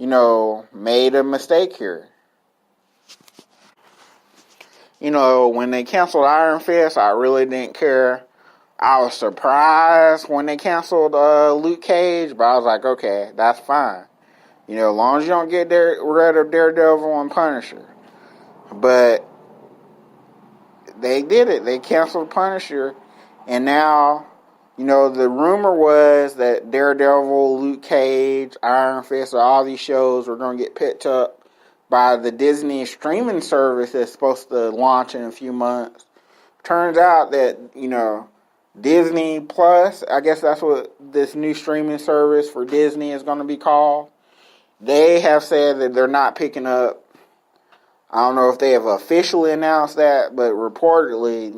made a mistake here. When they canceled Iron Fist, I really didn't care. I was surprised when they canceled Luke Cage, but I was like, okay, that's fine. As long as you don't get rid of Daredevil and Punisher. But they did it. They canceled Punisher. And now, the rumor was that Daredevil, Luke Cage, Iron Fist, all these shows were going to get picked up by the Disney streaming service that's supposed to launch in a few months. Turns out that, Disney Plus, I guess that's what this new streaming service for Disney is going to be called. They have said that they're not picking up. I don't know if they have officially announced that, but reportedly,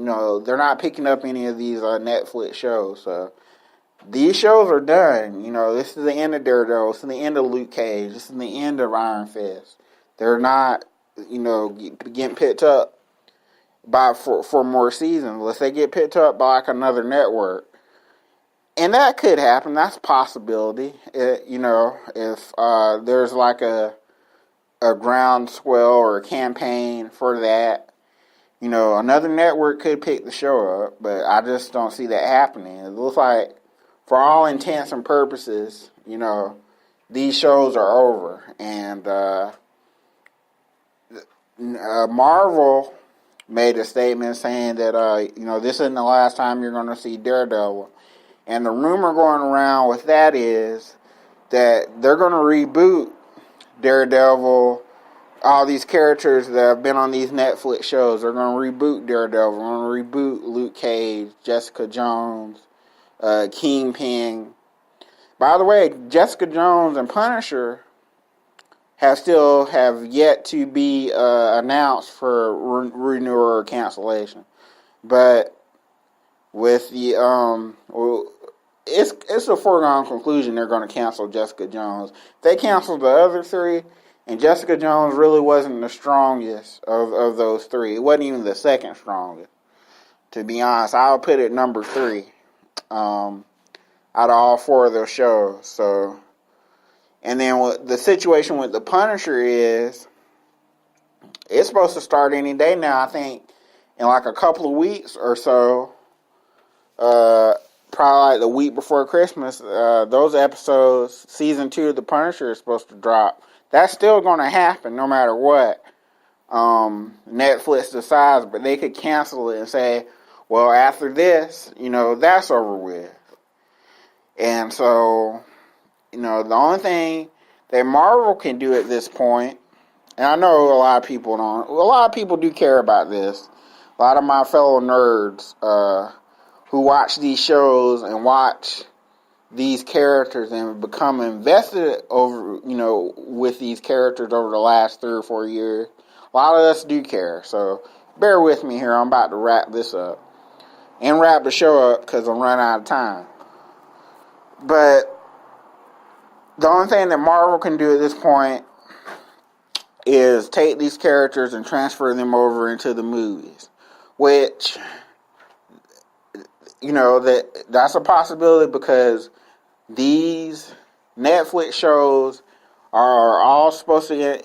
they're not picking up any of these Netflix shows. So these shows are done. This is the end of Daredevil. This is the end of Luke Cage. This is the end of Iron Fist. They're not, getting picked up for more seasons unless they get picked up by another network. And that could happen. That's a possibility. If there's a groundswell or a campaign for that, another network could pick the show up, but I just don't see that happening. It looks like, for all intents and purposes, these shows are over. And Marvel made a statement saying that, this isn't the last time you're going to see Daredevil. And the rumor going around with that is that they're going to reboot Daredevil. All these characters that have been on these Netflix shows, they're going to reboot Daredevil. They're going to reboot Luke Cage, Jessica Jones, Kingpin. By the way, Jessica Jones and Punisher still have yet to be announced for renewal or cancellation. But with the it's a foregone conclusion they're going to cancel Jessica Jones. If they canceled the other three, and Jessica Jones really wasn't the strongest of those three. It wasn't even the second strongest. To be honest, I would put it number 3 out of all 4 of those shows. So, and then what the situation with the Punisher is, it's supposed to start any day now. I think in a couple of weeks or so. Probably the week before Christmas. Those episodes, season 2 of the Punisher is supposed to drop. That's still going to happen no matter what Netflix decides, but they could cancel it and say, well, after this, that's over with. And so, the only thing that Marvel can do at this point, and I know a lot of people do care about this. A lot of my fellow nerds who watch these shows and watch these characters and become invested with these characters over the last 3 or 4 years. A lot of us do care, so bear with me here. I'm about to wrap this up and wrap the show up because I'm running out of time. But the only thing that Marvel can do at this point is take these characters and transfer them over into the movies, which, that's a possibility because these Netflix shows are all supposed to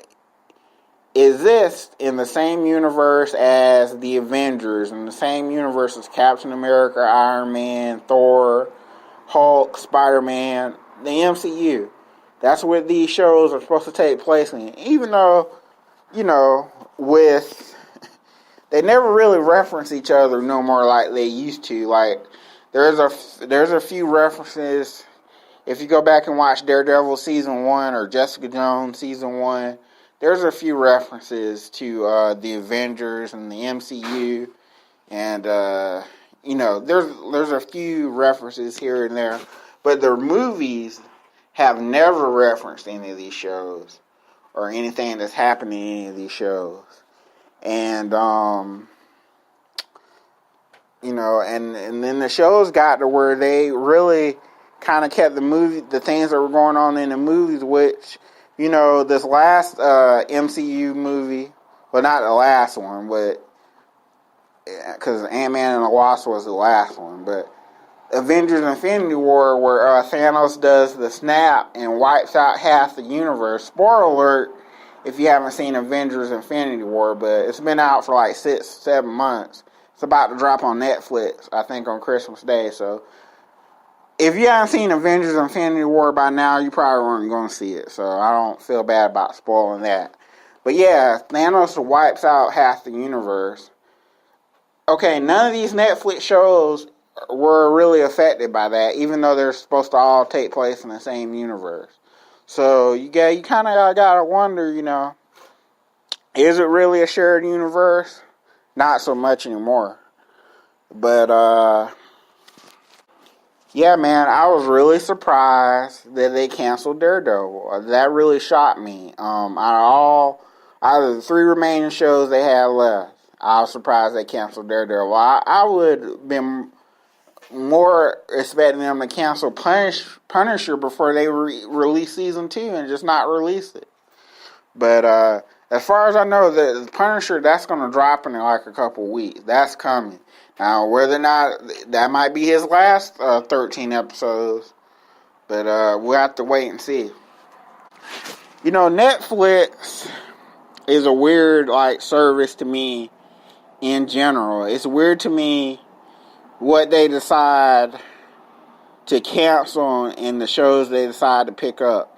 exist in the same universe as the Avengers, in the same universe as Captain America, Iron Man, Thor, Hulk, Spider-Man, the MCU. That's what these shows are supposed to take place in. Even though, they never really reference each other no more like they used to. There's a few references. If you go back and watch Daredevil Season 1 or Jessica Jones Season 1, there's a few references to the Avengers and the MCU. And, there's a few references here and there. But their movies have never referenced any of these shows or anything that's happened in any of these shows. And, and then the shows got to where they really kind of kept the things that were going on in the movies, which, this last MCU movie, well, not the last one, but because Ant-Man and the Wasp was the last one, but Avengers Infinity War where Thanos does the snap and wipes out half the universe. Spoiler alert if you haven't seen Avengers Infinity War, but it's been out for like 6-7 months. It's about to drop on Netflix, I think, on Christmas Day. So if you haven't seen Avengers Infinity War by now, you probably weren't going to see it. So I don't feel bad about spoiling that. But yeah, Thanos wipes out half the universe. Okay, none of these Netflix shows were really affected by that, even though they're supposed to all take place in the same universe. So you kind of gotta wonder, is it really a shared universe? Not so much anymore. But yeah, man, I was really surprised that they canceled Daredevil. That really shocked me. Out of the 3 remaining shows they had left, I was surprised they canceled Daredevil. I would have been more expecting them to cancel Punisher before they release season 2 and just not release it. But as far as I know, the Punisher, that's going to drop in like a couple weeks. That's coming. Now, whether or not that might be his last 13 episodes, but we'll have to wait and see. Netflix is a weird service to me in general. It's weird to me what they decide to cancel and the shows they decide to pick up.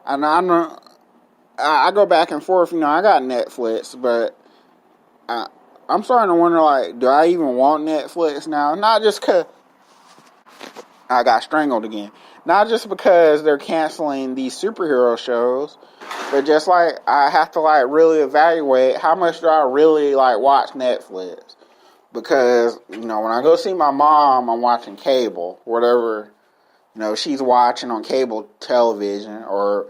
And I go back and forth. I got Netflix, but I'm starting to wonder, do I even want Netflix now? Not just because I got strangled again. Not just because they're canceling these superhero shows, but just I have to really evaluate how much do I really watch Netflix. Because, when I go see my mom, I'm watching cable, whatever, she's watching on cable television. Or,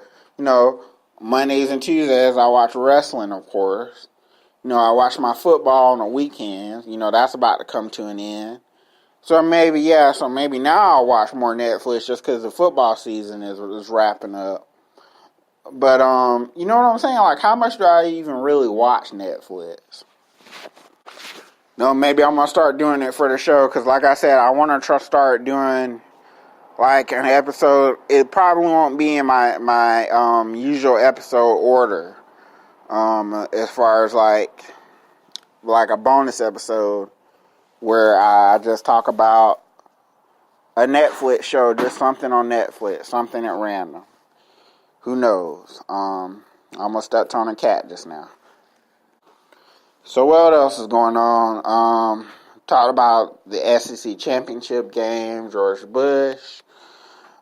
Mondays and Tuesdays, I watch wrestling, of course. I watch my football on the weekends. That's about to come to an end. So maybe now I'll watch more Netflix just because the football season is wrapping up. But, you know what I'm saying? How much do I even really watch Netflix? Maybe I'm going to start doing it for the show, because like I said, I want to start doing an episode. It probably won't be in my usual episode order, as far as a bonus episode where I just talk about a Netflix show, just something on Netflix, something at random. Who knows? I almost stepped on a cat just now. So what else is going on? Talked about the SEC championship game, George Bush,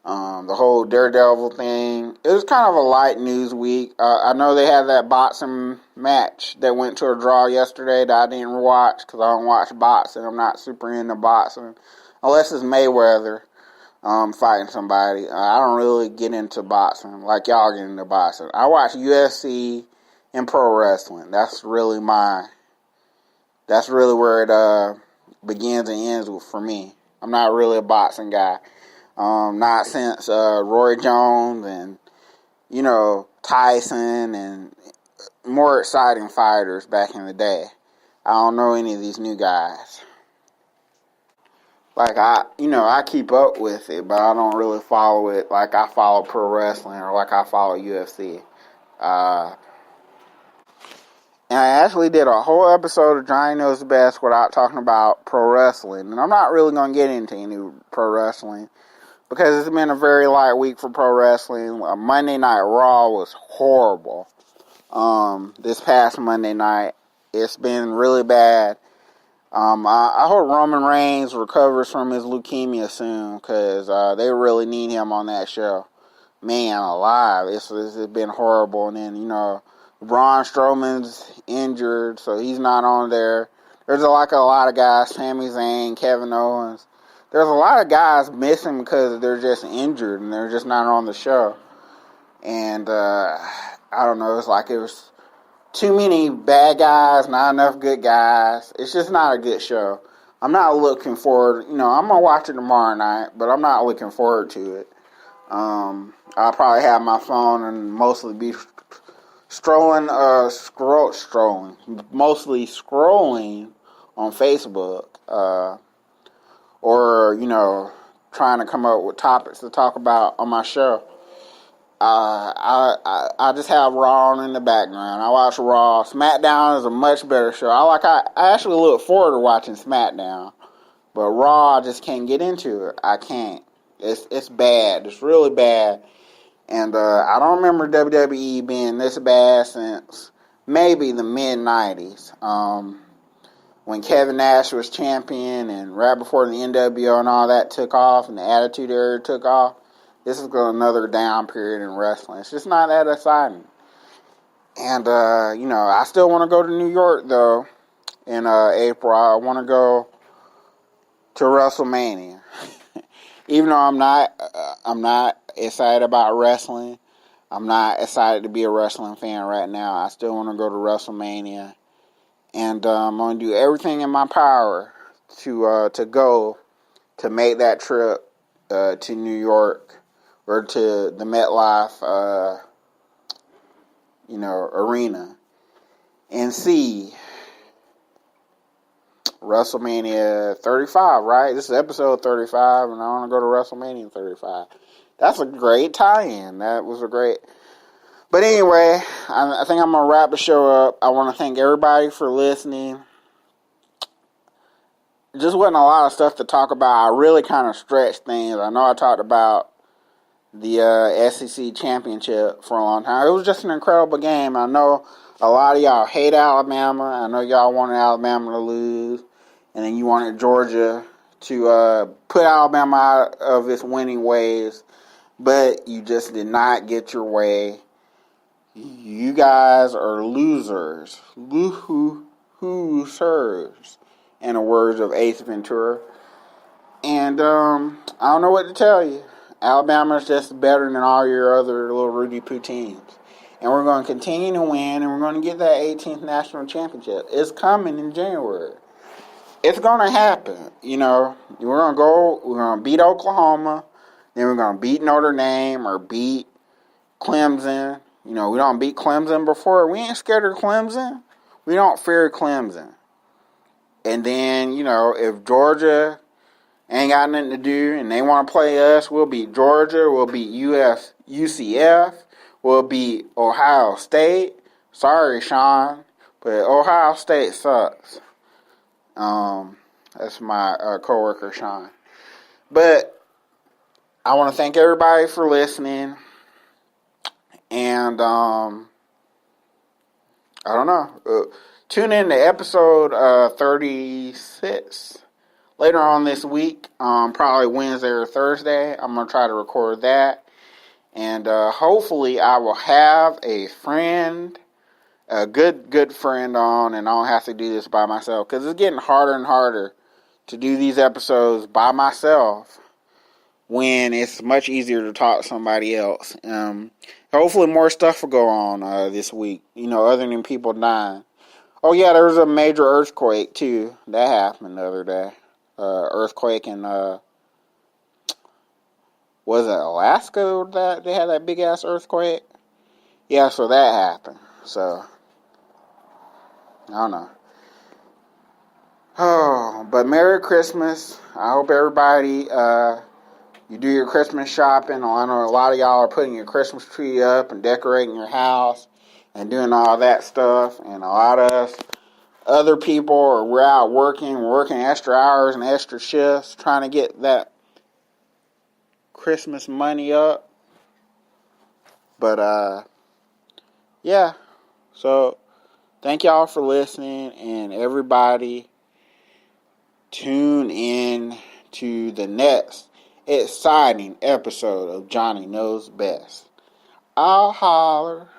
the whole Daredevil thing. It was kind of a light news week. I know they had that boxing match that went to a draw yesterday that I didn't watch because I don't watch boxing. I'm not super into boxing unless it's Mayweather fighting somebody. I don't really get into boxing like y'all get into boxing. I watch UFC and pro wrestling. That's really where it begins and ends for me. I'm not really a boxing guy. Not since Roy Jones and, Tyson and more exciting fighters back in the day. I don't know any of these new guys. I keep up with it, but I don't really follow it like I follow pro wrestling or like I follow UFC. And I actually did a whole episode of Johnny Knows Best without talking about pro wrestling. And I'm not really going to get into any pro wrestling because it's been a very light week for pro wrestling. Monday Night Raw was horrible. This past Monday night, it's been really bad. I hope Roman Reigns recovers from his leukemia soon because they really need him on that show. Man alive, it's been horrible. And then, Braun Strowman's injured, so he's not on there. There's a lot of guys, Sami Zayn, Kevin Owens. There's a lot of guys missing because they're just injured and they're just not on the show. And I don't know, it was too many bad guys, not enough good guys. It's just not a good show. I'm not looking forward, I'm going to watch it tomorrow night, but I'm not looking forward to it. I'll probably have my phone and mostly be mostly scrolling on Facebook, or, trying to come up with topics to talk about on my show. I just have Raw on in the background. I watch Raw. SmackDown is a much better show. I actually look forward to watching SmackDown, but Raw I just can't get into it. I can't. It's bad. It's really bad. And I don't remember WWE being this bad since maybe the mid-90s. When Kevin Nash was champion and right before the NWO and all that took off and the Attitude Era took off. This is another down period in wrestling. It's just not that exciting. And, I still want to go to New York, though, in April. I want to go to WrestleMania. Even though I'm not excited about wrestling, I'm not excited to be a wrestling fan right now. I still want to go to WrestleMania. And I'm going to do everything in my power to go to make that trip to New York. Or to the MetLife, arena, and see WrestleMania 35, right? This is episode 35, and I want to go to WrestleMania 35. That's a great tie-in. That was a great... But anyway, I think I'm going to wrap the show up. I want to thank everybody for listening. Just wasn't a lot of stuff to talk about. I really kind of stretched things. I know I talked about the SEC championship for a long time. It was just an incredible game. I know a lot of y'all hate Alabama. I know y'all wanted Alabama to lose. And then you wanted Georgia to put Alabama out of its winning ways. But you just did not get your way. You guys are losers. Losers. In the words of Ace Ventura. And I don't know what to tell you. Alabama is just better than all your other little Rudy Poo teams. And we're going to continue to win, and we're going to get that 18th national championship. It's coming in January. It's going to happen. We're going to beat Oklahoma, then we're going to beat Notre Dame or beat Clemson. We don't beat Clemson before. We ain't scared of Clemson. We don't fear Clemson. And then, if Georgia ain't got nothing to do, and they want to play us, we'll beat Georgia, we'll beat UCF, we'll beat Ohio State. Sorry, Sean, but Ohio State sucks. That's my coworker, Sean. But I want to thank everybody for listening, and I don't know. Tune in to episode 36. Later on this week, probably Wednesday or Thursday, I'm going to try to record that. And hopefully I will have a friend, a good friend on, and I don't have to do this by myself. Because it's getting harder and harder to do these episodes by myself when it's much easier to talk to somebody else. Hopefully more stuff will go on this week, other than people dying. Oh yeah, there was a major earthquake too. That happened the other day. Earthquake in, was it Alaska that they had that big ass earthquake? Yeah, so that happened. So, I don't know. Oh, but Merry Christmas. I hope everybody, you do your Christmas shopping. I know a lot of y'all are putting your Christmas tree up and decorating your house and doing all that stuff. And a lot of us other people, we're out working, we're working extra hours and extra shifts trying to get that Christmas money up. But, yeah. So, thank y'all for listening, and everybody tune in to the next exciting episode of Johnny Knows Best. I'll holler.